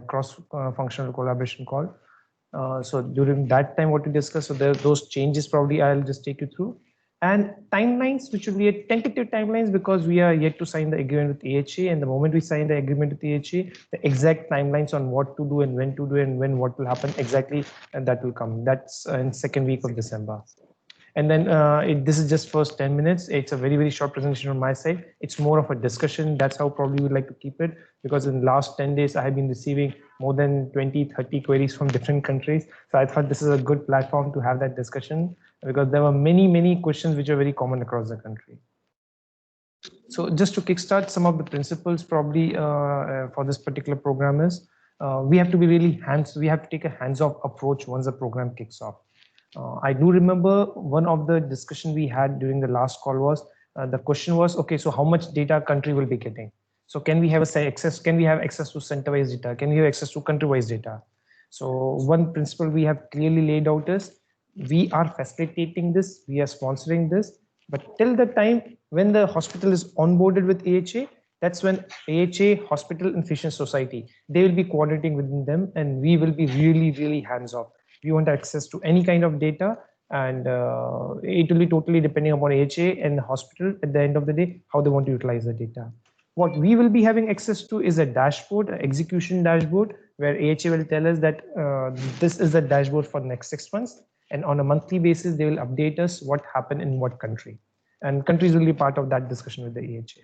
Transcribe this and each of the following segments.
cross-functional collaboration call. So during that time, what we discussed, so those changes probably I'll just take you through. And timelines, which will be a tentative timelines, because we are yet to sign the agreement with AHA. And the moment we sign the agreement with AHA, the exact timelines on what to do and when to do and when what will happen exactly, and that will come. That's in second week of December. And then this is just first 10 minutes. It's a very, very short presentation on my side. It's more of a discussion. That's how probably we'd like to keep it, because in the last 10 days, I have been receiving more than 20, 30 queries from different countries. So I thought this is a good platform to have that discussion, because there were many, many questions which are very common across the country. So just to kickstart, some of the principles probably for this particular program is we have to be really we have to take a hands-off approach once the program kicks off. I do remember one of the discussion we had during the last call was the question was, okay, so how much data country will be getting? So can we have access? Can we have access to center-wise data? Can we have access to country-wise data? So one principle we have clearly laid out is we are facilitating this, we are sponsoring this, but till the time when the hospital is onboarded with AHA, that's when AHA, hospital and physician society, they will be coordinating within them, and we will be really, really hands-off. We want access to any kind of data, and it will be totally depending upon AHA and the hospital at the end of the day, how they want to utilize the data. What we will be having access to is a dashboard, an execution dashboard, where AHA will tell us that this is the dashboard for the next 6 months. And on a monthly basis, they will update us what happened in what country. And countries will be part of that discussion with the AHA.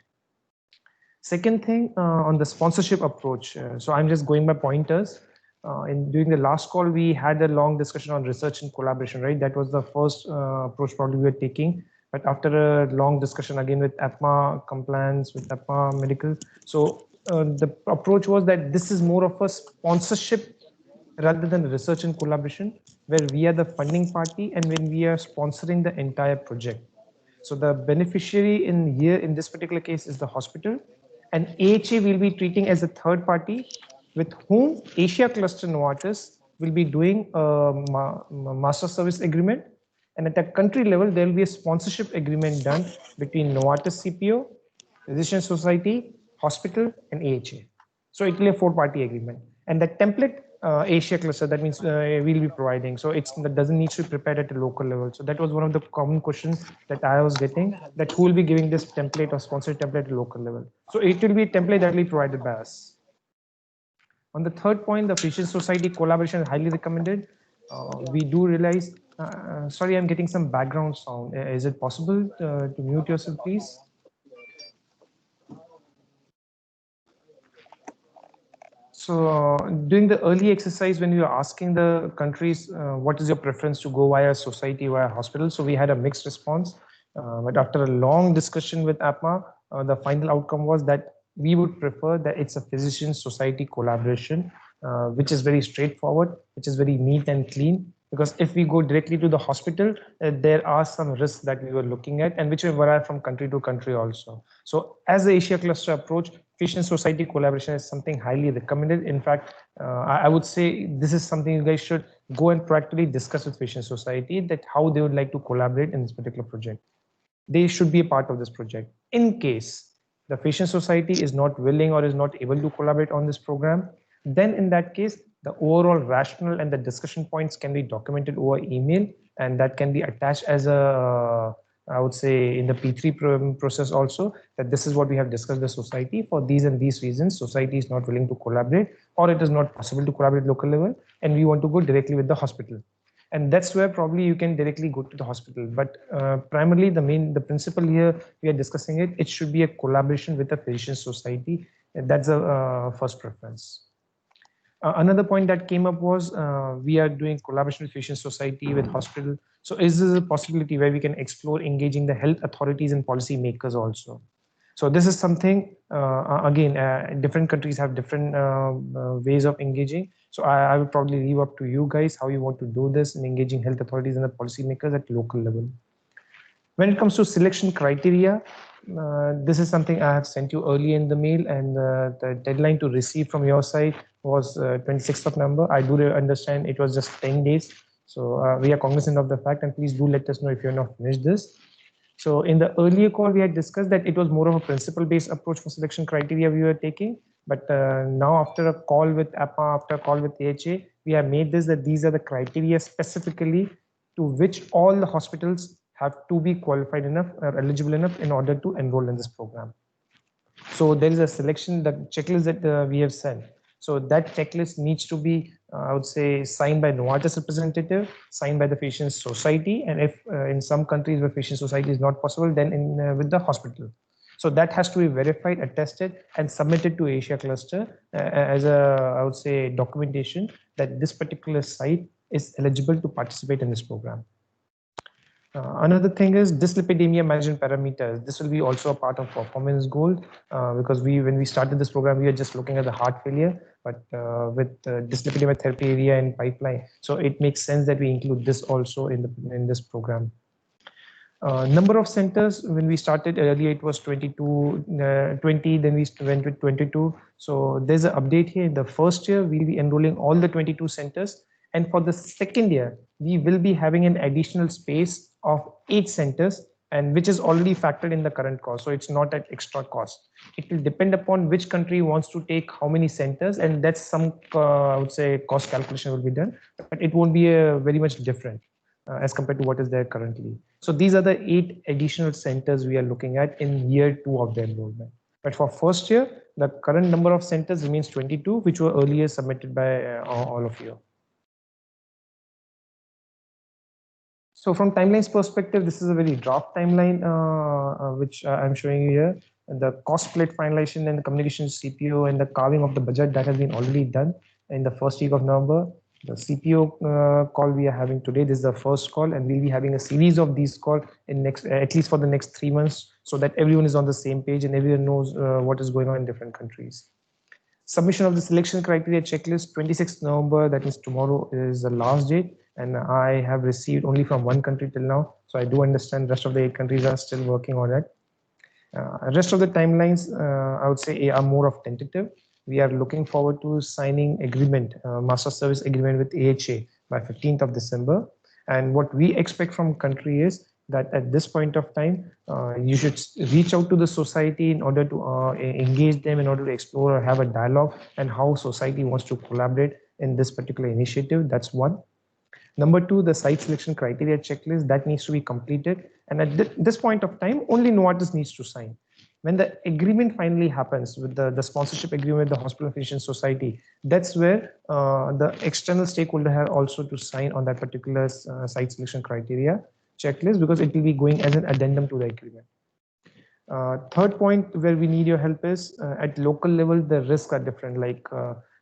Second thing, on the sponsorship approach. So I'm just going by pointers. During the last call, we had a long discussion on research and collaboration, right? That was the first approach probably we were taking. But after a long discussion again with APMA compliance, with APMA medical, so the approach was that this is more of a sponsorship rather than research and collaboration, where we are the funding party and when we are sponsoring the entire project. So the beneficiary in here, in this particular case, is the hospital, and AHA will be treating as a third party with whom Asia Cluster Novartis will be doing a master service agreement. And at a country level, there will be a sponsorship agreement done between Novartis CPO, Physician Society, hospital, and AHA. So it will be a four-party agreement. And the template, Asia Cluster, that means we'll be providing. So that doesn't need to be prepared at a local level. So that was one of the common questions that I was getting, that who will be giving this template or sponsored template at a local level. So it will be a template that will be provided by us. On the third point, the Physician Society collaboration is highly recommended. We do realize, sorry, I'm getting some background sound. Is it possible to mute yourself, please? So during the early exercise, when we were asking the countries, what is your preference to go via society, via hospital? So we had a mixed response. But after a long discussion with APMA, the final outcome was that we would prefer that it's a physician society collaboration, which is very straightforward, which is very neat and clean. Because if we go directly to the hospital, there are some risks that we were looking at, and which will vary from country to country also. So as the Asia Cluster approach, physician society collaboration is something highly recommended. In fact, I would say this is something you guys should go and proactively discuss with physician society, that how they would like to collaborate in this particular project. They should be a part of this project. In case the physician society is not willing or is not able to collaborate on this program, then in that case, the overall rationale and the discussion points can be documented over email, and that can be attached as a, I would say in the P3 process also, that this is what we have discussed with the society for these and these reasons. Society is not willing to collaborate, or it is not possible to collaborate at local level, and we want to go directly with the hospital. And that's where probably you can directly go to the hospital. But primarily the principle here we are discussing it should be a collaboration with the physician society. And that's a first preference. Another point that came up was we are doing collaboration with physician society, with hospital. So is this a possibility where we can explore engaging the health authorities and policy makers also? So this is something, again, different countries have different ways of engaging. So I will probably leave up to you guys how you want to do this in engaging health authorities and the policymakers at local level. When it comes to selection criteria, this is something I have sent you early in the mail, and the deadline to receive from your side was 26th of November. I do understand it was just 10 days. So we are cognizant of the fact, and please do let us know if you're not finished this. So in the earlier call, we had discussed that it was more of a principle-based approach for selection criteria we were taking. But now after a call with APA, after a call with AHA, we have made this that these are the criteria specifically to which all the hospitals have to be qualified enough or eligible enough in order to enroll in this program. So there is a selection, the checklist that we have sent. So that checklist needs to be, I would say, signed by Novartis representative, signed by the patient society, and if in some countries where patient society is not possible, then in with the hospital. So that has to be verified, attested, and submitted to Asia Cluster as a, I would say, documentation that this particular site is eligible to participate in this program. Another thing is dyslipidemia management parameters. This will be also a part of performance goal because when we started this program, we were just looking at the heart failure, but with dyslipidemia therapy area and pipeline, so it makes sense that we include this also in this program. Number of centers, when we started earlier, it was 22, 20, then we went with 22. So there's an update here. In the first year, we'll be enrolling all the 22 centers. And for the second year, we will be having an additional space of 8 centers, and which is already factored in the current cost. So it's not at extra cost. It will depend upon which country wants to take how many centers, and that's some, I would say, cost calculation will be done, but it won't be very much different as compared to what is there currently. So these are the 8 additional centers we are looking at in year 2 of the enrollment. But for first year, the current number of centers remains 22, which were earlier submitted by all of you. So from timelines perspective, this is a very draft timeline, which I'm showing you here. And the cost split finalization and the communication CPO and the carving of the budget that has been already done in the first week of November. The CPO call we are having today, this is the first call, and we'll be having a series of these calls in next, at least for the next 3 months, so that everyone is on the same page and everyone knows what is going on in different countries. Submission of the selection criteria checklist, 26th November, that is tomorrow, is the last date. And I have received only from 1 country till now. So I do understand the rest of the 8 countries are still working on it. Rest of the timelines, I would say, are more of tentative. We are looking forward to signing agreement, master service agreement with AHA by 15th of December. And what we expect from country is that at this point of time, you should reach out to the society in order to engage them, in order to explore or have a dialogue and how society wants to collaborate in this particular initiative. That's one. Number 2, the site selection criteria checklist that needs to be completed. And at this point of time, only Novartis needs to sign. When the agreement finally happens with the sponsorship agreement with the Hospital Physician Society, that's where the external stakeholder have also to sign on that particular site selection criteria checklist, because it will be going as an addendum to the agreement. Third point where we need your help is at local level, the risks are different. Like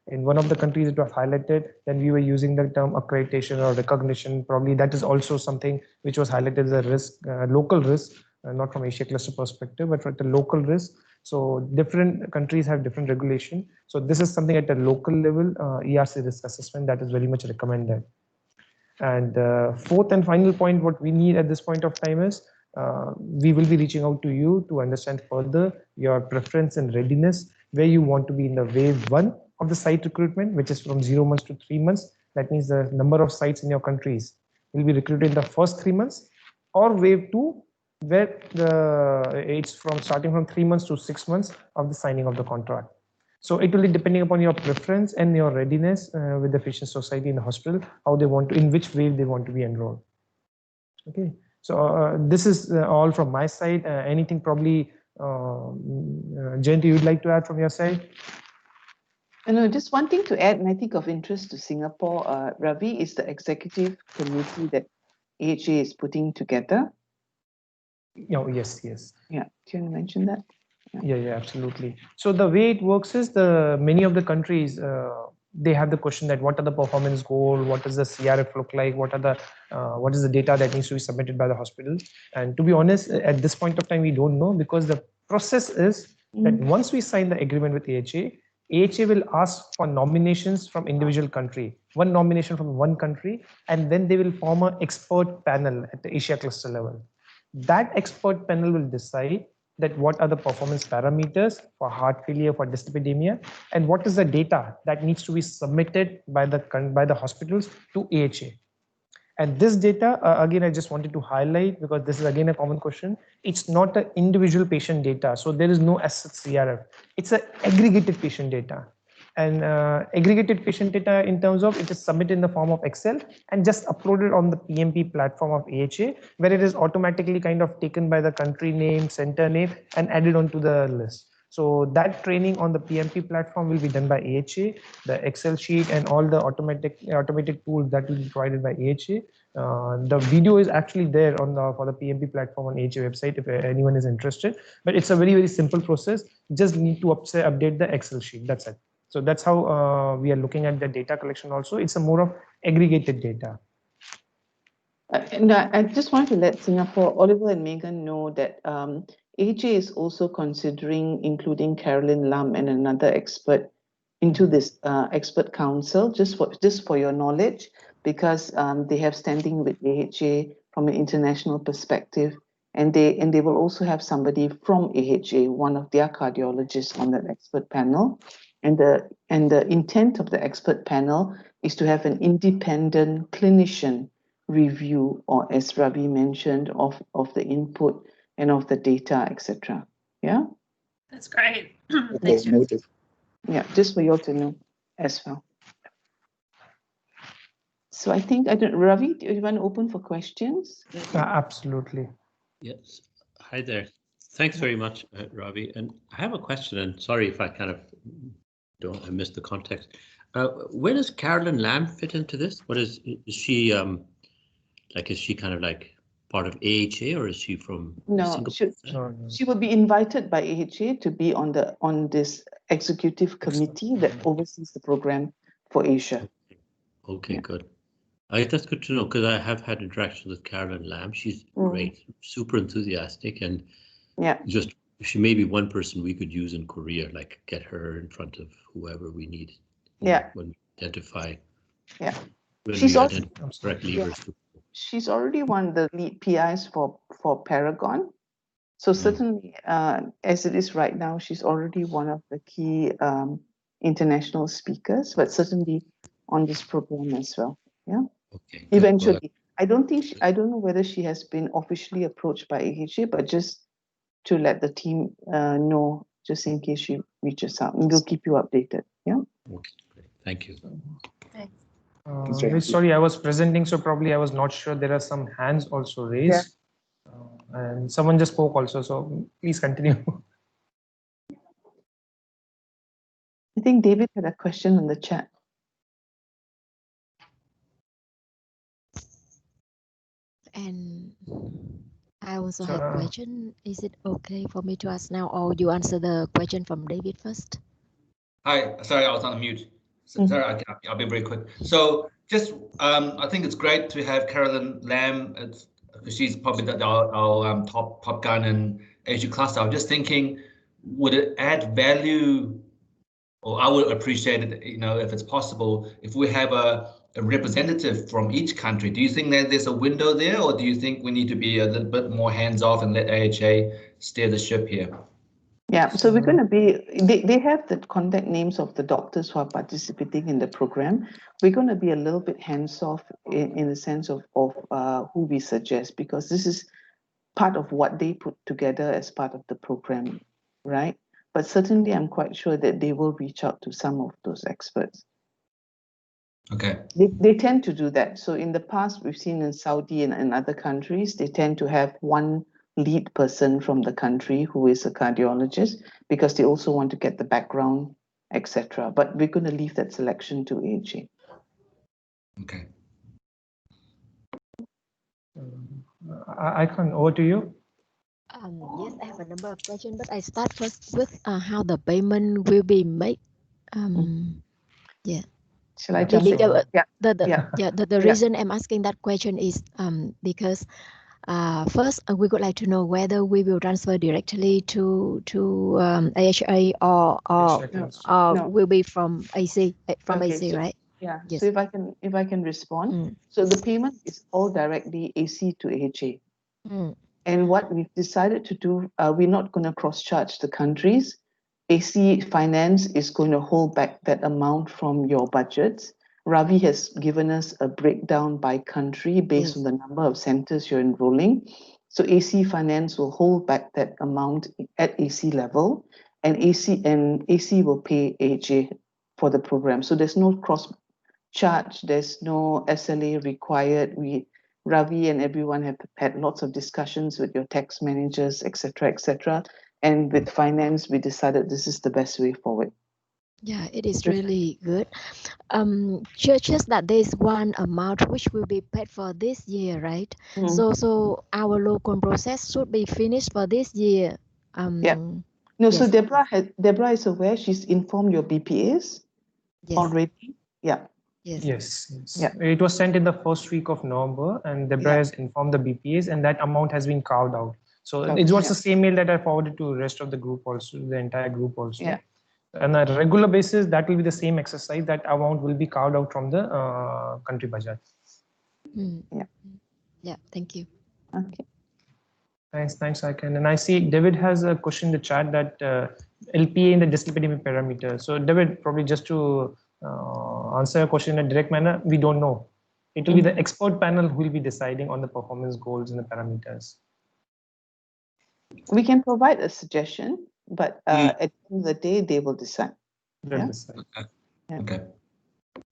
in one of the countries it was highlighted, then we were using the term accreditation or recognition. Probably that is also something which was highlighted as a risk, local risk, not from Asia cluster perspective, but at the local risk. So different countries have different regulation. So this is something at a local level, ERC risk assessment, that is very much recommended. And fourth and final point, what we need at this point of time is we will be reaching out to you to understand further your preference and readiness, where you want to be in the wave 1 of the site recruitment, which is from 0 months to 3 months. That means the number of sites in your countries will be recruited in the first 3 months, or wave 2, where it's from starting from 3 months to 6 months of the signing of the contract. So it will be depending upon your preference and your readiness with the patient society in the hospital, how they want to, in which wave they want to be enrolled. Okay, so this is all from my side. Anything probably, Jayanti, you'd like to add from your side? No, just one thing to add, and I think of interest to Singapore, Ravi, is the executive committee that AHA is putting together. Oh, yes, yes. Yeah, can you mention that? Yeah, absolutely. So the way it works is many of the countries, they have the question that what are the performance goal, what does the CRF look like, what is the data that needs to be submitted by the hospital. And to be honest, at this point of time, we don't know, because the process is that once we sign the agreement with AHA will ask for nominations from individual country, one nomination from one country, and then they will form an expert panel at the Asia cluster level. That expert panel will decide that what are the performance parameters for heart failure, for dyslipidemia, and what is the data that needs to be submitted by the hospitals to AHA. And this data, again, I just wanted to highlight because this is again a common question. It's not an individual patient data. So there is no as such CRF. It's an aggregated patient data. And aggregated patient data in terms of it is submitted in the form of Excel and just uploaded on the PMP platform of AHA, where it is automatically kind of taken by the country name, center name, and added onto the list. So that training on the PMP platform will be done by AHA, the Excel sheet and all the automated tools that will be provided by AHA. The video is actually there on the for the PMP platform on AHA website if anyone is interested. But it's a very simple process. Just need to update the Excel sheet. That's it. So that's how we are looking at the data collection. Also, it's a more of aggregated data. And I just want to let Singapore, Oliver and Megan know that AHA is also considering including Carolyn Lam and another expert into this expert council, just for your knowledge, because they have standing with AHA from an international perspective, and they will also have somebody from AHA, one of their cardiologists, on that expert panel. And the intent of the expert panel is to have an independent clinician review, or as Ravi mentioned, of the input and of the data, etc. Yeah, that's great. Thanks, noted. yeah, just for you all to know as well. So I think, Ravi, do you want to open for questions? Absolutely. Yes. Hi there. Thanks very much, Ravi. And I have a question, and sorry if I kind of I missed the context. Where does Carolyn Lam fit into this? What is she like? Is she kind of like part of AHA, or is she from Singapore? She will be invited by AHA to be on this executive committee that oversees the program for Asia. Okay, yeah. Good. That's good to know, because I have had interactions with Carolyn Lam. She's great, super enthusiastic, and just she may be one person we could use in Korea, like get her in front of whoever we need. Yeah. When we identify. Yeah. She's already one of the lead PIs for Paragon. So certainly, as it is right now, she's already one of the key international speakers, but certainly on this program as well. Yeah. Okay. Eventually, I don't know whether she has been officially approached by AHA, but just to let the team know, just in case she reaches out, and we'll keep you updated. Yeah. Okay. Great. Thank you. Sorry, I was presenting, so probably I was not sure. There are some hands also raised, and someone just spoke also. So please continue. I think David had a question in the chat. And I also have a question. Is it okay for me to ask now, or you answer the question from David first? Hi, sorry, I was on mute. Sorry, I'll be very quick. So just, I think it's great to have Carolyn Lam. She's probably our top gun in Asia cluster. I'm just thinking, would it add value, or I would appreciate it, if it's possible, if we have a representative from each country. Do you think that there's a window there, or do you think we need to be a little bit more hands-off and let AHA steer the ship here? Yeah, so we're going to be, they have the contact names of the doctors who are participating in the program. We're going to be a little bit hands-off in the sense of who we suggest, because this is part of what they put together as part of the program, right? But certainly I'm quite sure that they will reach out to some of those experts. Okay. They tend to do that. So in the past, we've seen in Saudi and other countries, they tend to have one lead person from the country who is a cardiologist, because they also want to get the background, etc. But we're going to leave that selection to AHA. Okay. I can over to you. Yes, I have a number of questions, but I start first with how the payment will be made. Yeah. Shall I jump in? The reason I'm asking that question is because first we would like to know whether we will transfer directly to AHA or will be from AC right? Yeah. Yes. So if I can respond, so the payment is all directly AC to AHA. And what we've decided to do, we're not going to cross-charge the countries. AC Finance is going to hold back that amount from your budgets Ravi has given us a breakdown by country based on the number of centers you're enrolling. So AC Finance will hold back that amount at AC level, and AC will pay AHA for the program. So there's no cross charge, there's no SLA required. Ravi and everyone have had lots of discussions with your tax managers, etc. And with finance, we decided this is the best way forward. Yeah, it is really good. Just that there is one amount which will be paid for this year, right? So our local process should be finished for this year. Yeah. No, yes. so Deborah is aware. She's informed your BPAs already. Yeah. Yes. Yeah. It was sent in the first week of November, and Deborah has informed the BPAs, and that amount has been carved out. So it was the same mail that I forwarded to the rest of the group also, the entire group also. Yeah. On a regular basis, that will be the same exercise. That amount will be carved out from the country budget. Yeah. Thank you. Okay. Thanks, Aiken. And I see David has a question in the chat that LPA in the dyslipidemia parameter. So David, probably just to answer your question in a direct manner, we don't know. It will be the expert panel who will be deciding on the performance goals and the parameters. We can provide a suggestion, but at the end of the day, they will decide. They'll decide. Okay.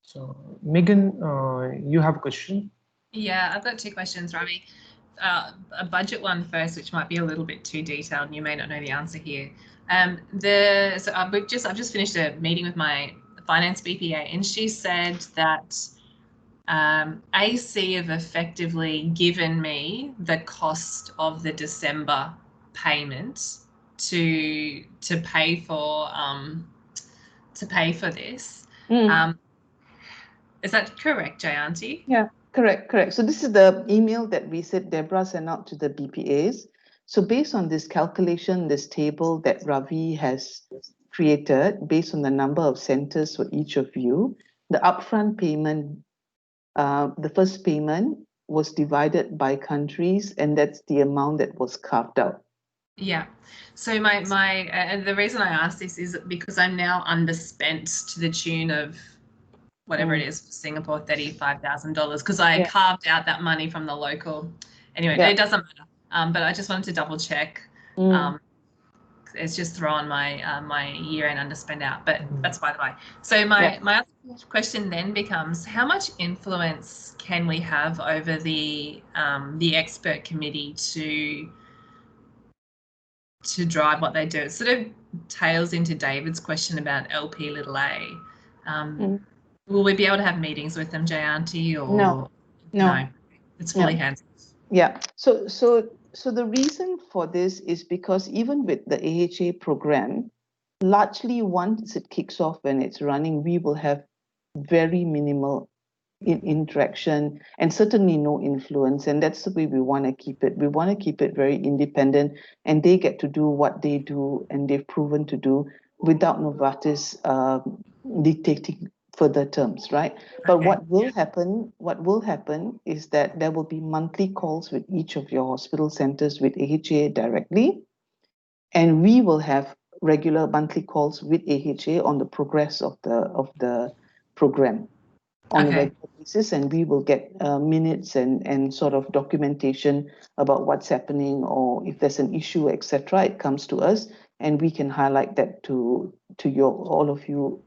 So Megan, you have a question? Yeah, I've got two questions, Ravi. A budget one first, which might be a little bit too detailed, and you may not know the answer here. I've just finished a meeting with my finance BPA, and she said that AC have effectively given me the cost of the December payment to pay for this. Is that correct, Jayanti? Yeah, correct. So this is the email that we said Deborah sent out to the BPAs. So based on this calculation, this table that Ravi has created, based on the number of centers for each of you, the upfront payment, the first payment was divided by countries, and that's the amount that was carved out. Yeah. So and the reason I asked this is because I'm now underspent to the tune of whatever it is, Singapore, $35,000, because I carved out that money from the local. Anyway, it doesn't matter. But I just wanted to double check. It's just thrown my year-end underspend out, but that's by the way. So my other question then becomes, how much influence can we have over the expert committee to drive what they do? It sort of tails into David's question about LP little a. Will we be able to have meetings with them, Jayanti, or no? It's fully hands-off. Yeah. So the reason for this is because even with the AHA program, largely once it kicks off and it's running, we will have very minimal interaction and certainly no influence. And that's the way we want to keep it. We want to keep it very independent, and they get to do what they do and they've proven to do without Novartis dictating further terms, right? But what will happen is that there will be monthly calls with each of your hospital centers with AHA directly, and we will have regular monthly calls with AHA on the progress of the program on a regular basis, and we will get minutes and sort of documentation about what's happening, or if there's an issue, etc. It comes to us, and we can highlight that to all of you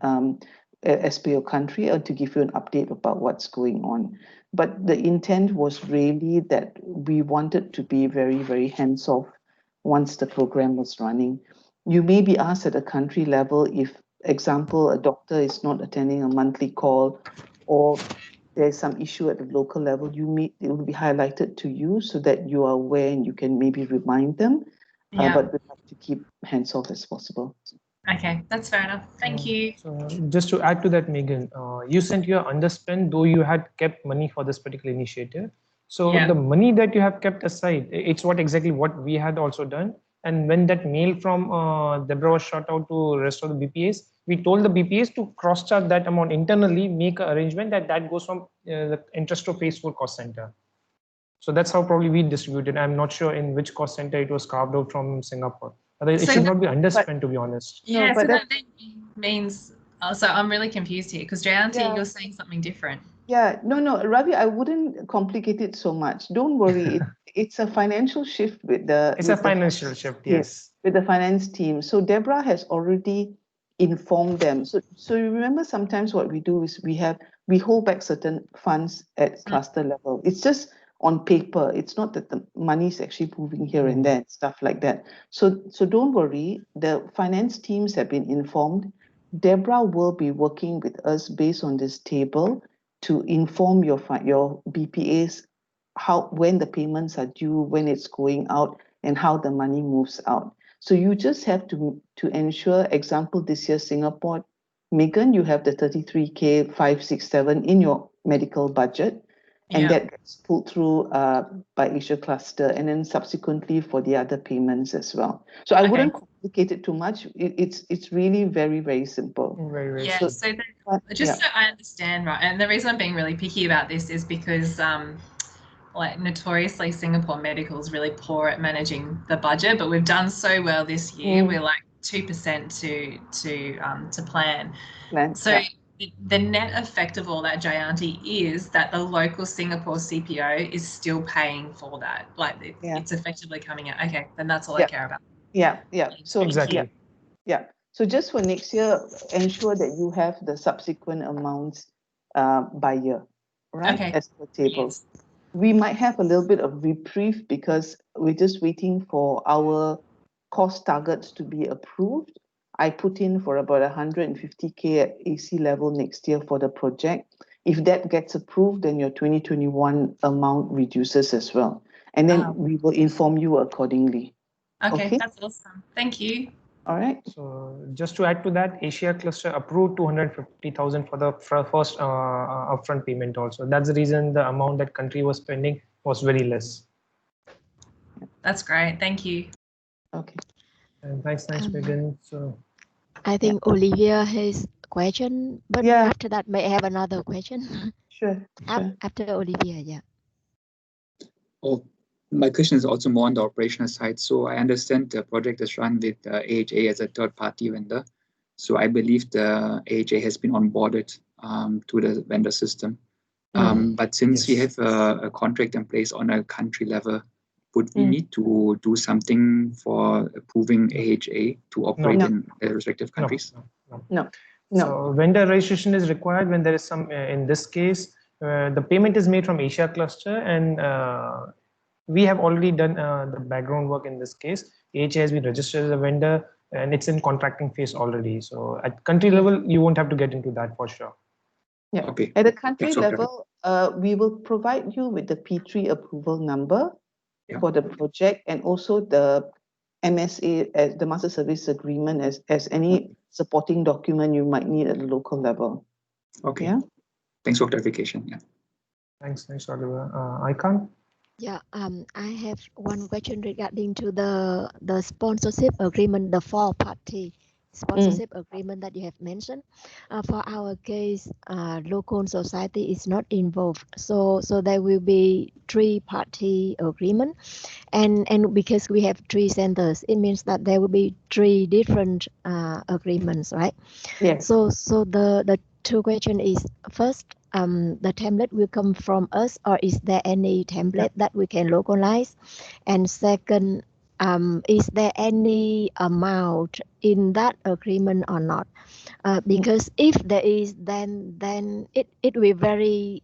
as per your country, or to give you an update about what's going on. But the intent was really that we wanted to be very, very hands-off once the program was running. You may be asked at a country level if, example, a doctor is not attending a monthly call, or there's some issue at the local level, it will be highlighted to you so that you are aware and you can maybe remind them. But we have to keep hands-off as possible. Okay, that's fair enough. Thank you. So just to add to that, Megan, you sent your underspend, though you had kept money for this particular initiative. So the money that you have kept aside, it's exactly what we had also done. And when that mail from Deborah was shot out to the rest of the BPAs, we told the BPAs to cross-chart that amount internally, make an arrangement that goes from the interest of phase 4 cost center. So that's how probably we distributed. I'm not sure in which cost center it was carved out from Singapore. Otherwise, it should not be underspent, to be honest. Yeah, so that then means So I'm really confused here because Jayanti, Yeah. you're saying something different. Yeah, no, Ravi, I wouldn't complicate it so much. Don't worry. It's a financial shift with the It's with a the financial shift, yes. with the finance team. So Deborah has already informed them. So you remember sometimes what we do is we hold back certain funds at cluster level. It's just on paper. It's not that the money is actually moving here and there, stuff like that. So don't worry. The finance teams have been informed. Deborah will be working with us based on this table to inform your BPAs when the payments are due, when it's going out, and how the money moves out. So you just have to ensure, example, this year Singapore, Megan, you have the 33K 567 in your medical budget, and that gets pulled through by Asia Cluster, and then subsequently for the other payments as well. So I wouldn't complicate it too much. It's really very, very simple. Very yeah. simple. So just so I understand, right, and the reason I'm being really picky about this is because like notoriously Singapore Medical is really poor at managing the budget, but we've done so well this year. We're like 2% to plan. So the net effect of all that, Jayanti, is that the local Singapore CPO is still paying for that. Like it's effectively coming out. Okay, then that's all I care about. Yeah. So exactly. Yeah. So just for next year, ensure that you have the subsequent amounts by year, right? Okay. As per table. Yes. We might have a little bit of reprieve because we're just waiting for our cost targets to be approved. I put in for about 150K at AC level next year for the project. If that gets approved, then your 2021 amount reduces as well. And then we will inform you accordingly. Okay, that's awesome. Thank you. All right. So just to add to that, Asia Cluster approved 250,000 for the first upfront payment also. That's the reason the amount that country was spending was very less. That's great. Thank you. Okay. And thanks, Megan. So I think Olivia has a question, but after that, may I have another question? Sure. After Olivia, yeah. Oh, my question is also more on the operational side. So I understand the project is run with AHA as a third-party vendor. So I believe the AHA has been onboarded to the vendor system. But since we have a contract in place on a country level, would we need to do something for approving AHA to operate in their respective countries? No. So vendor registration is required when there is some, in this case, the payment is made from Asia Cluster, and we have already done the background work in this case. AHA has been registered as a vendor and it's in contracting phase already. So at country level, you won't have to get into that for sure. Yeah. Okay. At the country level, we will provide you with the P3 approval number for the project, and also the MSA, as the Master Service Agreement, as any supporting document you might need at the local level. Okay. Yeah. Thanks for clarification. Yeah. Thanks, Oliver. I can't. Yeah, I have one question regarding to the sponsorship agreement, the four-party sponsorship agreement that you have mentioned. For our case, local society is not involved, so there will be three-party agreement, and because we have three centers, it means that there will be three different agreements, right? Yes. So the two question is, first, the template will come from us, or is there any template that we can localize? And second, is there any amount in that agreement or not? Because if there is, then it will be very,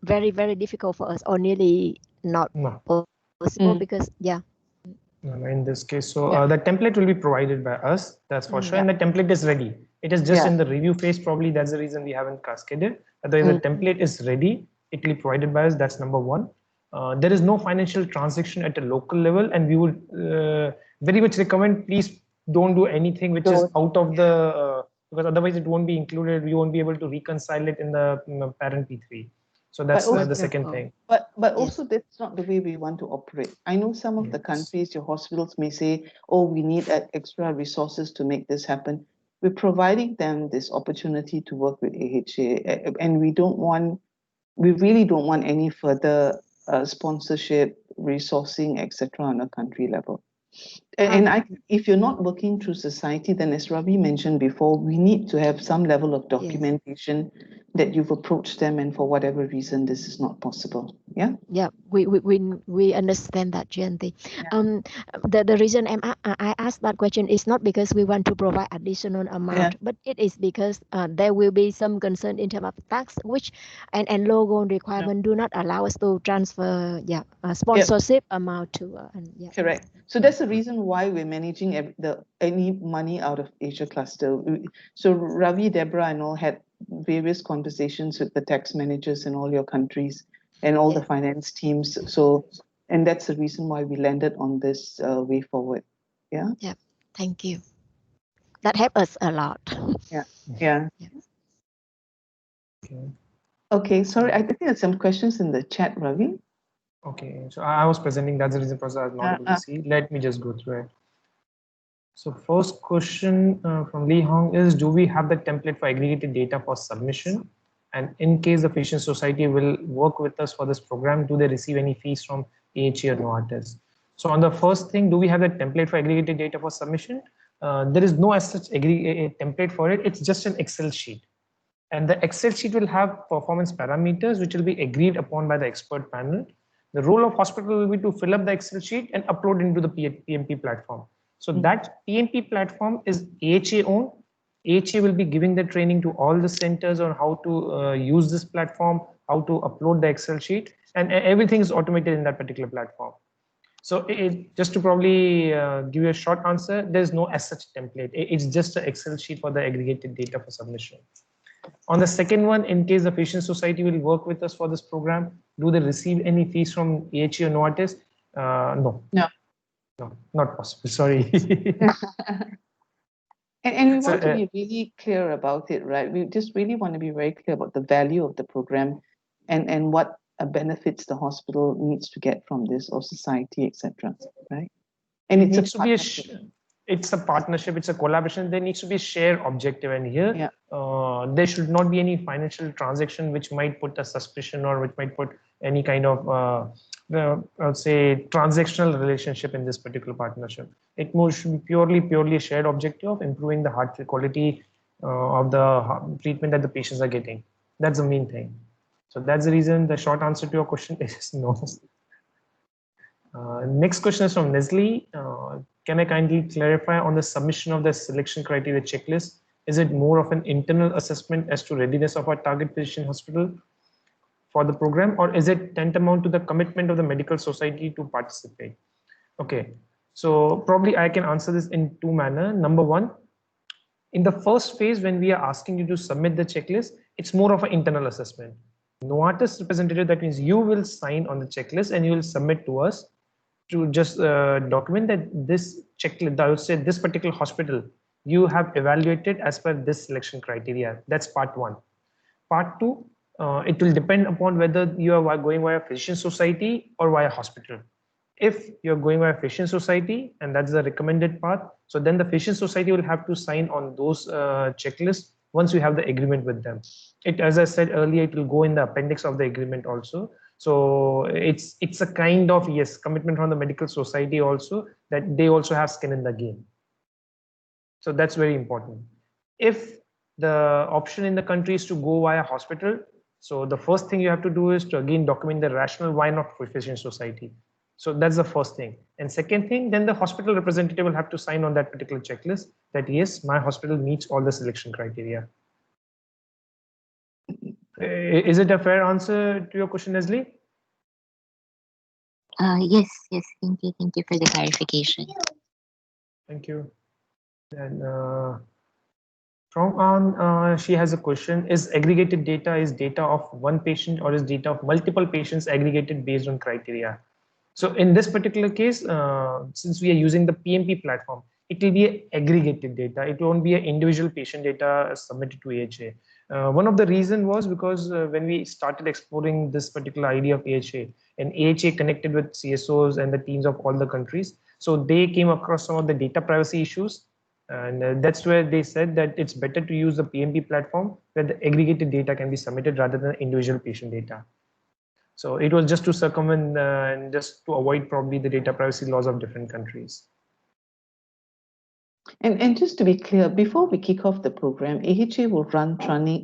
very difficult for us, or nearly not possible, because No, in this case, so the template will be provided by us, that's for sure, and the template is ready. It is just in the review phase, probably. That's the reason we haven't cascaded. Otherwise, the template is ready. It will be provided by us. That's number one. There is no financial transaction at a local level, and we would very much recommend, please don't do anything which is out of the, because otherwise it won't be included. We won't be able to reconcile it in the parent P3. So that's the second thing. But also that's not the way we want to operate. I know some of the countries, your hospitals may say, oh, we need extra resources to make this happen. We're providing them this opportunity to work with AHA, and we really don't want any further sponsorship, resourcing, etc. on a country level. And if you're not working through society, then as Ravi mentioned before, we need to have some level of documentation that you've approached them, and for whatever reason, this is not possible. Yeah. Yeah, we understand that, Jayanti. The reason I asked that question is not because we want to provide additional amount, but it is because there will be some concern in terms of tax, which and logo requirement do not allow us to transfer sponsorship amount to Correct. So that's the reason why we're managing any money out of Asia cluster. So Ravi, Deborah, and all had various conversations with the tax managers in all your countries and all the finance teams. So, and that's the reason why we landed on this way forward. Yeah. Yeah. Thank you. That helped us a lot. Yeah. Okay. Sorry, I think there's some questions in the chat, Ravi. Okay, so I was presenting, that's the reason I was not able to see. Let me just go through it. So first question from Lee Hong is, do we have the template for aggregated data for submission? And in case the Patient Society will work with us for this program, do they receive any fees from AHA or Novartis? So on the first thing, do we have the template for aggregated data for submission? There is no as such template for it. It's just an Excel sheet. And the Excel sheet will have performance parameters, which will be agreed upon by the expert panel. The role of hospital will be to fill up the Excel sheet and upload into the PMP platform. So that PMP platform is AHA owned. AHA will be giving the training to all the centers on how to use this platform, how to upload the Excel sheet, and everything is automated in that particular platform. So just to probably give you a short answer, there's no as such template. It's just an Excel sheet for the aggregated data for submission. On the second one, in case the Patient Society will work with us for this program, do they receive any fees from AHA or Novartis? No, not possible. Sorry. And we want to be really clear about it, right? We just really want to be very clear about the value of the program and what benefits the hospital needs to get from this, or society, etc. Right? And it's a partnership, it's a collaboration. There needs to be a shared objective, and here there should not be any financial transaction which might put a suspicion or which might put any kind of I would say transactional relationship in this particular partnership. It should be purely a shared objective of improving the heart quality of the treatment that the patients are getting. That's the main thing. So that's the reason the short answer to your question is no. Next question is from Nestle. Can I kindly clarify on the submission of the selection criteria checklist? Is it more of an internal assessment as to readiness of our target physician hospital for the program, or is it tantamount to the commitment of the medical society to participate? Okay, so probably I can answer this in two manners. Number one, in the first phase, when we are asking you to submit the checklist, it's more of an internal assessment. Novartis representative, that means you will sign on the checklist and you will submit to us to just document that this checklist, I would say this particular hospital, you have evaluated as per this selection criteria. That's part one. Part two, it will depend upon whether you are going via physician society or via hospital. If you're going via physician society, and that's the recommended path, so then the physician society will have to sign on those checklists once you have the agreement with them. As I said earlier, it will go in the appendix of the agreement also. So it's a kind of, yes, commitment from the medical society also, that they also have skin in the game. So that's very important. If the option in the country is to go via hospital, so the first thing you have to do is to again document the rationale why not physician society. So that's the first thing. And second thing, then the hospital representative will have to sign on that particular checklist that yes, my hospital meets all the selection criteria. Is it a fair answer to your question, Leslie? Yes. Thank you for the clarification. Thank you. And from on, she has a question: is aggregated data data of one patient, or is data of multiple patients aggregated based on criteria? So in this particular case, since we are using the PMP platform, it will be aggregated data. It won't be an individual patient data submitted to AHA. One of the reasons was because when we started exploring this particular idea of AHA, and AHA connected with CSOs and the teams of all the countries, so they came across some of the data privacy issues. And that's where they said that it's better to use the PMP platform where the aggregated data can be submitted rather than individual patient data. So it was just to circumvent and just to avoid probably the data privacy laws of different countries. And just to be clear, before we kick off the program, AHA will run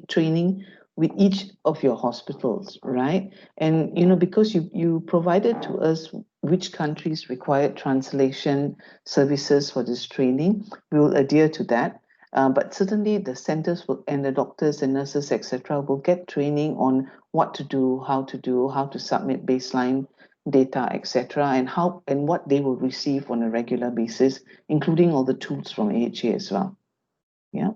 training with each of your hospitals, right? And because you provided to us which countries required translation services for this training, we will adhere to that. But certainly the centers will, and the doctors and nurses, etc., will get training on what to do, how to submit baseline data, etc., and what they will receive on a regular basis, including all the tools from AHA as well. Yeah.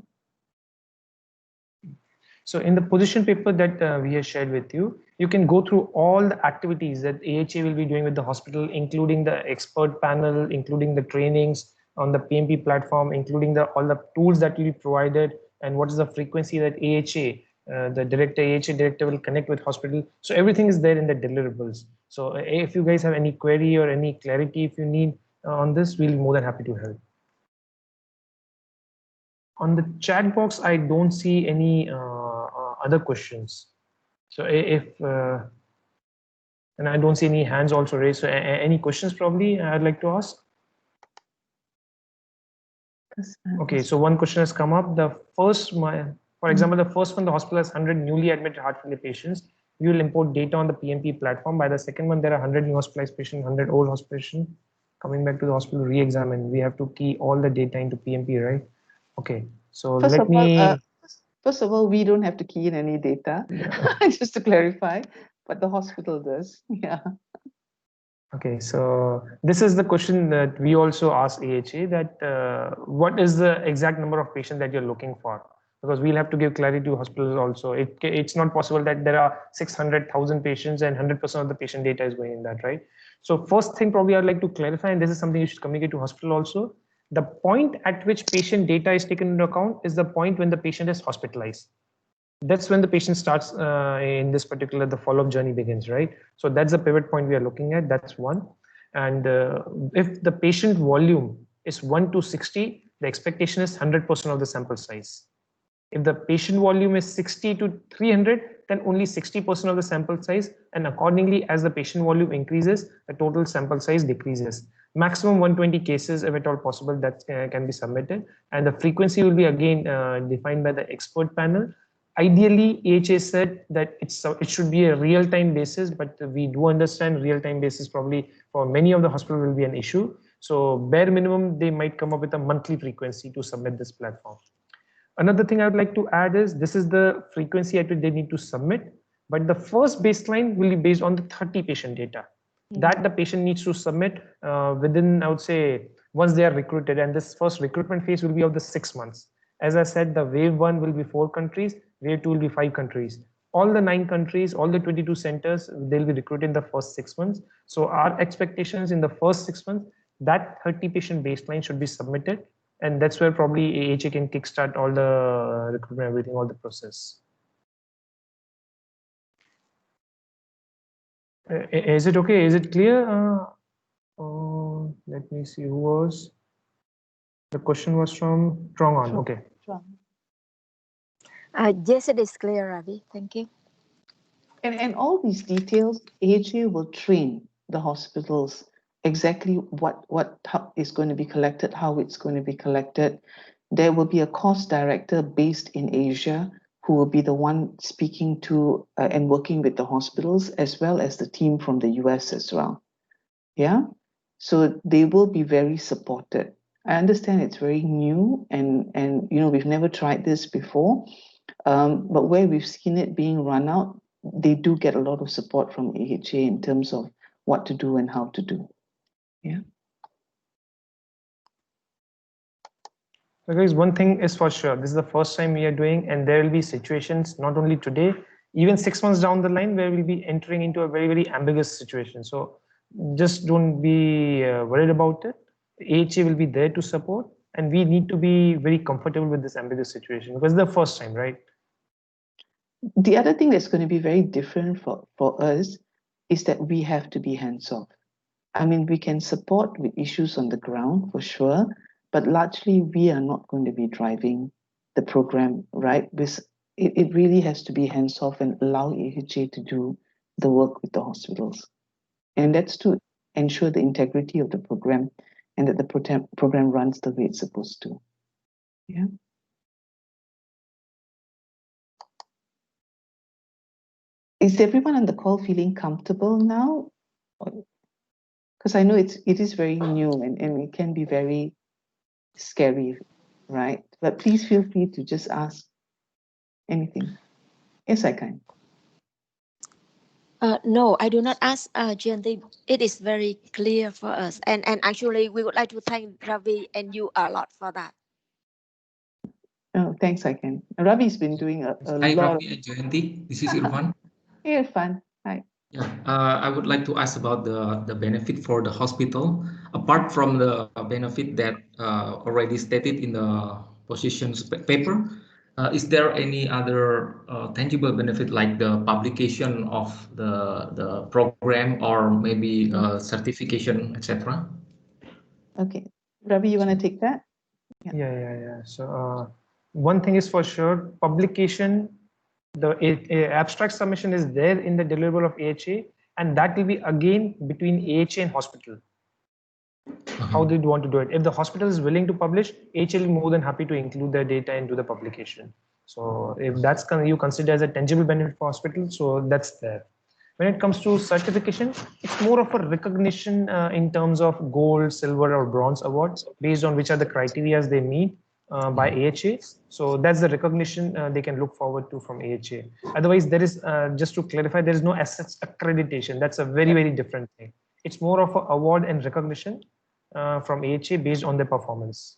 So in the position paper that we have shared with you, you can go through all the activities that AHA will be doing with the hospital, including the expert panel, including the trainings on the PMP platform, including all the tools that will be provided, and what is the frequency that AHA, AHA director will connect with hospital. So everything is there in the deliverables. So if you guys have any query or any clarity if you need on this, we'll be more than happy to help. On the chat box, I don't see any other questions. So and I don't see any hands also raised. So any questions probably I'd like to ask? Okay, so one question has come up. The first, for example, the first one, the hospital has 100 newly admitted heart failure patients. We will import data on the PMP platform. By the second one, there are 100 new hospitalized patients, 100 old hospitalized coming back to the hospital, re-examine. We have to key all the data into PMP, right? Okay, so first of all, we don't have to key in any data, just to clarify, but the hospital does. Yeah. Okay, so this is the question that we also asked AHA, that what is the exact number of patients that you're looking for? Because we'll have to give clarity to hospitals also. It's not possible that there are 600,000 patients and 100% of the patient data is going in that, right? So first thing probably I'd like to clarify, and this is something you should communicate to hospital also. The point at which patient data is taken into account is the point when the patient is hospitalized. That's when the patient starts in this particular, the follow-up journey begins, right? So that's the pivot point we are looking at. That's one. And if the patient volume is 1 to 60, the expectation is 100% of the sample size. If the patient volume is 60 to 300, then only 60% of the sample size, and accordingly, as the patient volume increases, the total sample size decreases. Maximum 120 cases, if at all possible, that can be submitted. And the frequency will be again defined by the expert panel. Ideally, AHA said that it should be a real-time basis, but we do understand real-time basis probably for many of the hospitals will be an issue. So bare minimum, they might come up with a monthly frequency to submit this platform. Another thing I would like to add is this is the frequency at which they need to submit, but the first baseline will be based on the 30 patient data that the patient needs to submit within, I would say, once they are recruited. And this first recruitment phase will be of the 6 months. As I said, the wave 1 will be 4 countries, wave 2 will be 5 countries. All the 9 countries, all the 22 centers, they'll be recruited in the first 6 months. So our expectations in the first 6 months, that 30 patient baseline should be submitted. And that's where probably AHA can kickstart all the recruitment, everything, all the process. Is it okay? Is it clear? Let me see who was. The question was from Trongon. Okay. Yes, it is clear, Ravi. Thank you. And all these details, AHA will train the hospitals exactly what is going to be collected, how it's going to be collected. There will be a cost director based in Asia who will be the one speaking to and working with the hospitals, as well as the team from the US as well. Yeah, so they will be very supported. I understand it's very new and we've never tried this before, but where we've seen it being run out, they do get a lot of support from AHA in terms of what to do and how to do. Yeah. So guys, one thing is for sure, this is the first time we are doing, and there will be situations not only today, even 6 months down the line, where we'll be entering into a very, very ambiguous situation. So just don't be worried about it. AHA will be there to support, and we need to be very comfortable with this ambiguous situation because it's the first time, right? The other thing that's going to be very different for us is that we have to be hands-off. I mean, we can support with issues on the ground for sure, but largely we are not going to be driving the program, right? It really has to be hands-off and allow AHA to do the work with the hospitals. And that's to ensure the integrity of the program and that the program runs the way it's supposed to. Yeah. Is everyone on the call feeling comfortable now? Because I know it is very new and it can be very scary, right? But please feel free to just ask anything. Yes, I can. No, I do not ask, GNT. It is very clear for us. And actually, we would like to thank Ravi and you a lot for that. Oh, thanks, I can. Ravi's been doing a Hi, lot. Ravi and Jayanti. This is Irfan. Hey, Irfan. Hi. Yeah, I would like to ask about the benefit for the hospital. Apart from the benefit that already stated in the positions paper, is there any other tangible benefit like the publication of the program or maybe certification, etc.? Okay. Ravi, you want to take that? Yeah. So one thing is for sure, publication, the abstract submission is there in the deliverable of AHA, and that will be again between AHA and hospital. How do you want to do it? If the hospital is willing to publish, AHA will be more than happy to include their data into the publication. So if that's you consider as a tangible benefit for hospital, so that's there. When it comes to certification, it's more of a recognition in terms of gold, silver, or bronze awards based on which are the criteria they meet by AHA. So that's the recognition they can look forward to from AHA. Otherwise, there is, just to clarify, there is no as such accreditation. That's a very, very different thing. It's more of an award and recognition from AHA based on their performance.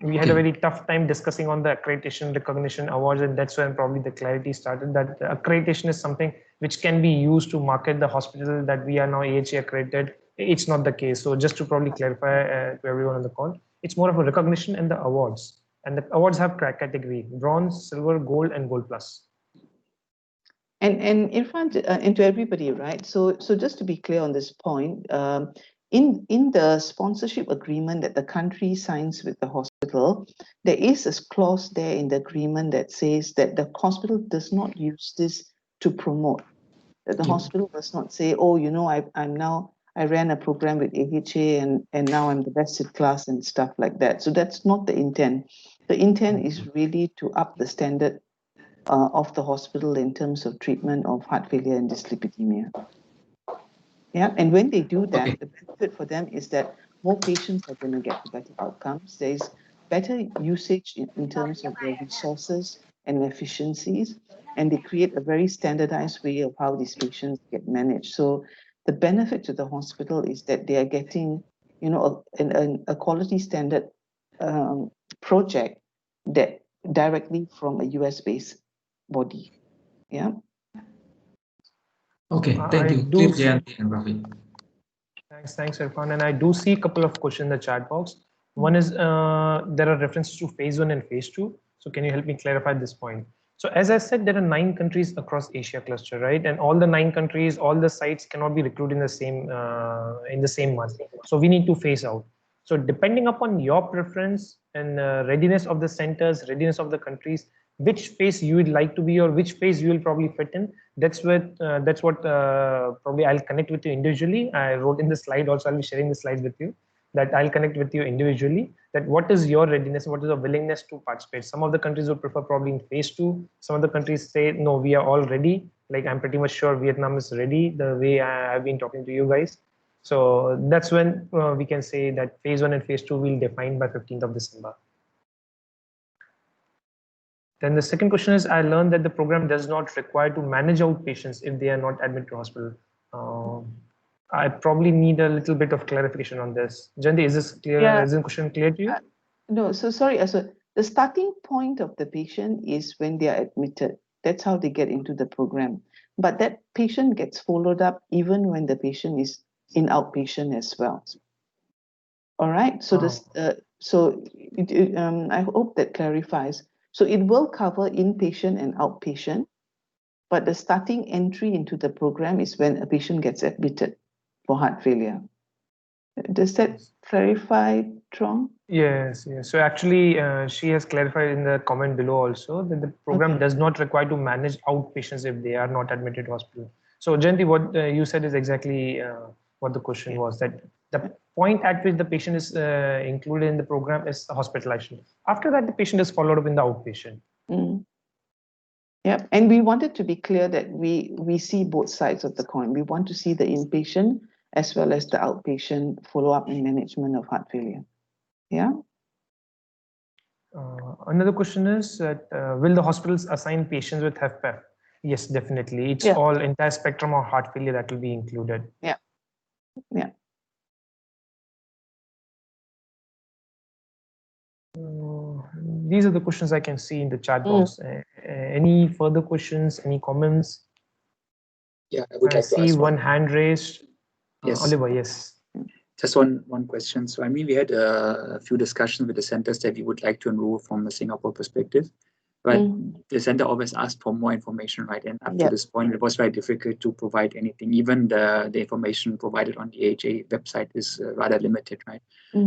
We had a very tough time discussing on the accreditation recognition awards, and that's when probably the clarity started that accreditation is something which can be used to market the hospital that we are now AHA accredited. It's not the case. So just to probably clarify to everyone on the call, it's more of a recognition and the awards. And the awards have category: bronze, silver, gold, and gold plus. And Irfan, and to everybody, right? So just to be clear on this point, in the sponsorship agreement that the country signs with the hospital, there is a clause there in the agreement that says that the hospital does not use this to promote. That the hospital does not say, oh, you know, I ran a program with AHA and now I'm the best in class and stuff like that. So that's not the intent. The intent is really to up the standard of the hospital in terms of treatment of heart failure and dyslipidemia. Yeah, and when they do that, the benefit for them is that more patients are going to get better outcomes. There is better usage in terms of their resources and efficiencies, and they create a very standardized way of how these patients get managed. So the benefit to the hospital is that they are getting, you know, a quality standard project that directly from a US-based body. Yeah. Okay, thank you. Jayanti and Ravi. Thanks, Irfan. And I do see a couple of questions in the chat box. One is there are references to phase 1 and phase 2. So can you help me clarify this point? So as I said, there are 9 countries across Asia cluster, right? And all the 9 countries, all the sites cannot be recruited in the same month. So we need to phase out. So depending upon your preference and readiness of the centers, readiness of the countries, which phase you would like to be or which phase you will probably fit in, that's what probably I'll connect with you individually. I wrote in the slide also, I'll be sharing the slides with you, that I'll connect with you individually, that what is your readiness, what is your willingness to participate. Some of the countries would prefer probably in phase 2. Some of the countries say, no, we are all ready. Like I'm pretty much sure Vietnam is ready the way I've been talking to you guys. So that's when we can say that phase 1 and phase 2 will define by 15th of December. Then the second question is, I learned that the program does not require to manage out patients if they are not admitted to hospital. I probably need a little bit of clarification on this. Janti, is this clear? Yeah. Is the question clear to you? No, so sorry. So the starting point of the patient is when they are admitted. That's how they get into the program. But that patient gets followed up even when the patient is in outpatient as well. All right. So I hope that clarifies. So it will cover inpatient and outpatient, but the starting entry into the program is when a patient gets admitted for heart failure. Does that clarify, Trong? Yes. So actually, she has clarified in the comment below also that the program does not require to manage outpatients if they are not admitted to hospital. So Janti, what you said is exactly what the question was, that the point at which the patient is included in the program is the hospitalization. After that, the patient is followed up in the outpatient. Yep, and we wanted to be clear that we see both sides of the coin. We want to see the inpatient as well as the outpatient follow-up and management of heart failure. Yeah. Another question is that will the hospitals assign patients with HFpEF? Yes, definitely. It's all entire spectrum of heart failure that will be included. Yeah. Yeah. These are the questions I can see in the chat box. Any further questions? Any comments? Yeah, I would like to see ask one hand raised. Yes. Oliver, yes. Just one question. So, I mean, we had a few discussions with the centers that we would like to enroll from a Singapore perspective, but the center always asked for more information, right? And up to this point, it was very difficult to provide anything. Even the information provided on the AHA website is rather limited, right?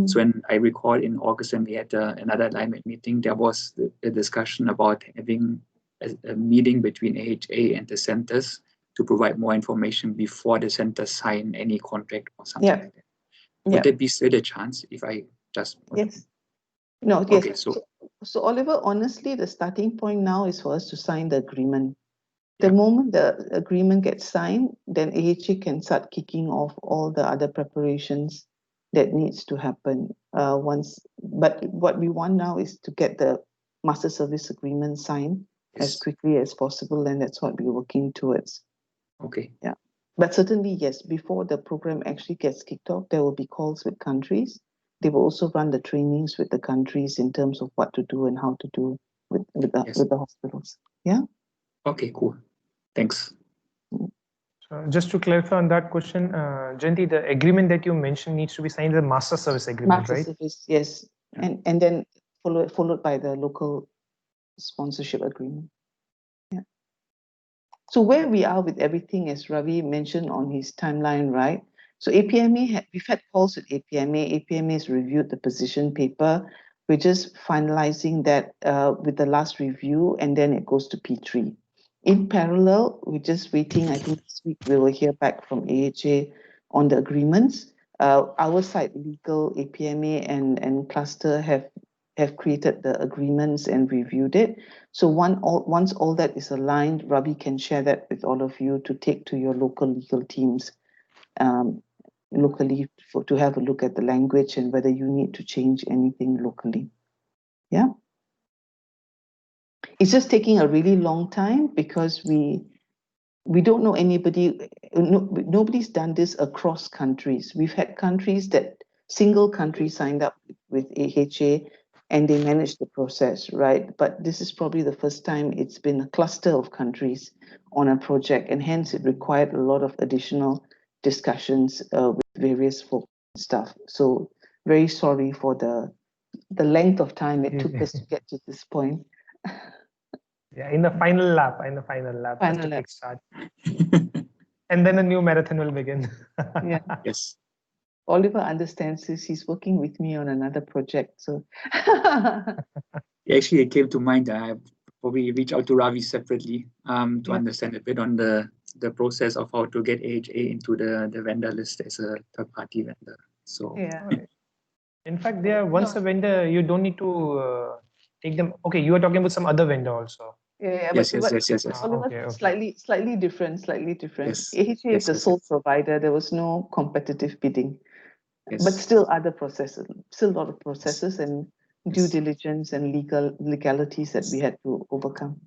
So when I recall in August when we had another alignment meeting, there was a discussion about having a meeting between AHA and the centers to provide more information before the centers sign any contract or something like that. Would there be still a chance if I just... Yes. No, yes. Okay, so Oliver, honestly, the starting point now is for us to sign the agreement. The moment the agreement gets signed, then AHA can start kicking off all the other preparations that needs to happen but what we want now is to get the master service agreement signed as quickly as possible, and that's what we're working towards. Okay. Yeah. But certainly, yes, before the program actually gets kicked off, there will be calls with countries. They will also run the trainings with the countries in terms of what to do and how to do with the hospitals. Yeah. Okay, cool. Thanks. So just to clarify on that question, Jayanti, the agreement that you mentioned needs to be signed, the master service agreement, right? Master service, yes. And then followed by the local sponsorship agreement. Yeah. So where we are with everything, as Ravi mentioned on his timeline, right? So APMA, we've had calls with APMA. APMA has reviewed the position paper. We're just finalizing that with the last review, and then it goes to P3. In parallel, we're just waiting. I think this week we will hear back from AHA on the agreements. Our side, legal, APMA, and cluster have created the agreements and reviewed it. So once all that is aligned, Ravi can share that with all of you to take to your local legal teams locally to have a look at the language and whether you need to change anything locally. Yeah. It's just taking a really long time because we don't know anybody, nobody's done this across countries. We've had countries that single countries signed up with AHA and they managed the process, right? But this is probably the first time it's been a cluster of countries on a project, and hence it required a lot of additional discussions with various folk stuff. So very sorry for the length of time it took us to get to this point. Yeah, in the final lap, just to kickstart. And then a new marathon will begin. Yeah. Yes. Oliver understands this. He's working with me on another project. So actually, it came to mind that I probably reach out to Ravi separately to understand a bit on the process of how to get AHA into the vendor list as a third-party vendor. So in fact, once a vendor, you don't need to take them. Okay, you are talking about some other vendor also. Yes. Oliver, slightly different. Yes. AHA is the sole provider. There was no competitive bidding. Yes. But still other processes, still a lot of processes and due diligence and legalities that we had to overcome.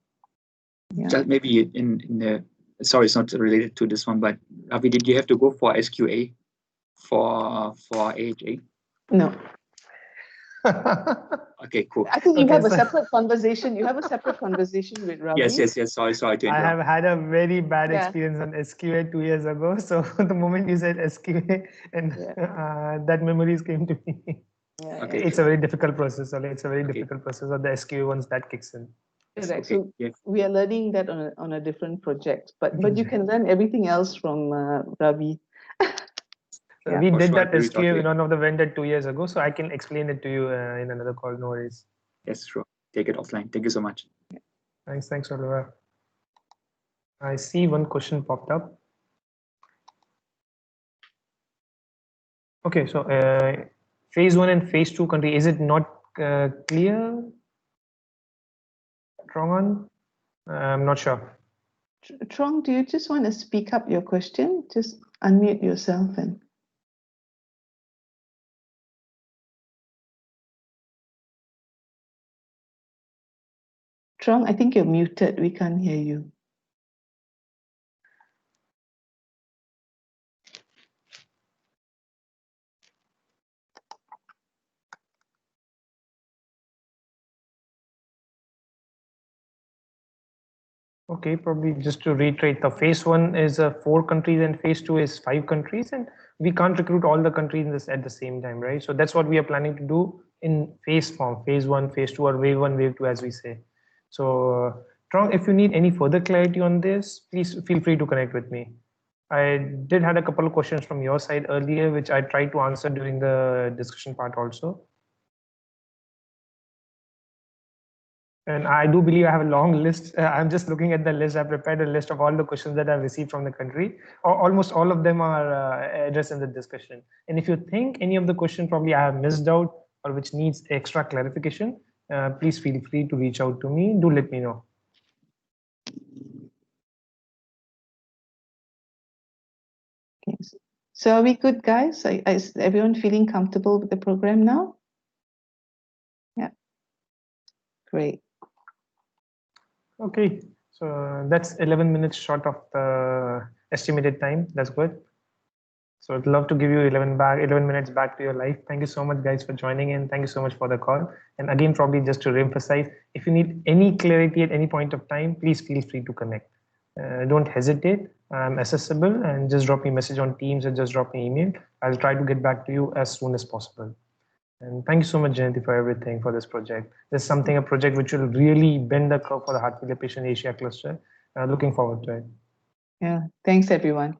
Yeah. Just maybe in the, sorry, it's not related to this one, but Ravi, did you have to go for SQA for AHA? No. Okay, cool. I think you have a separate conversation. You have a separate conversation with Ravi. Yes. Sorry to interrupt. I have had a very bad experience on SQA 2 years ago. So the moment you said SQA, and that memories came to me. Okay, it's a very difficult process. It's a very difficult process of the SQA once that kicks in. Correct. So we are learning that on a different project, but you can learn everything else from Ravi. We did that SQA with one of the vendor 2 years ago, so I can explain it to you in another call. No worries. Yes, sure. Take it offline. Thank you so much. Thanks, Oliver. I see one question popped up. Okay, so phase 1 and phase 2 country, is it not clear? Trongan? I'm not sure. Trong, do you just want to speak up your question? Just unmute yourself and. Trong, I think you're muted. We can't hear you. Okay, probably just to reiterate, the phase 1 is 4 countries and phase 2 is 5 countries, and we can't recruit all the countries in this at the same time, right? So that's what we are planning to do in phase form, phase 1, phase 2, or wave 1, wave 2, as we say. So, Trong, if you need any further clarity on this, please feel free to connect with me. I did had a couple of questions from your side earlier, which I tried to answer during the discussion part also. And I do believe I have a long list. I'm just looking at the list. I prepared a list of all the questions that I've received from the country. Almost all of them are addressed in the discussion. And if you think any of the questions probably I have missed out or which needs extra clarification, please feel free to reach out to me. Do let me know. Okay. So are we good, guys? Is everyone feeling comfortable with the program now? Yeah. Great. Okay, so that's 11 minutes short of the estimated time. That's good. So I'd love to give you 11 minutes back to your life. Thank you so much, guys, for joining in. Thank you so much for the call. And again, probably just to reemphasize, if you need any clarity at any point of time, please feel free to connect. Don't hesitate. I'm accessible, and just drop me a message on Teams or just drop me an email. I'll try to get back to you as soon as possible. And thank you so much, Jayanti, for everything for this project. This is a project which will really bend the curve for the heart failure patient Asia cluster. Looking forward to it. Yeah, thanks everyone.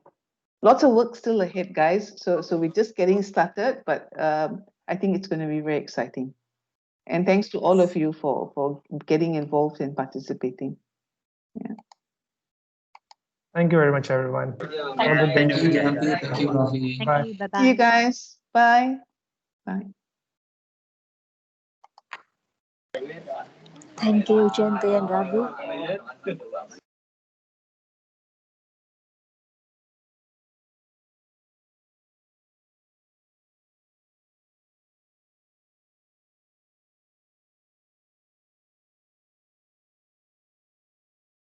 Lots of work still ahead, guys. So we're just getting started, but I think it's going to be very exciting. And thanks to all of you for getting involved and participating. Yeah. Thank you very much, everyone. Thank you, Jayanti. Thank you, Ravi. Thank Bye. you. Bye bye. See you guys. Bye. Bye. Thank you, Jayanti and Ravi.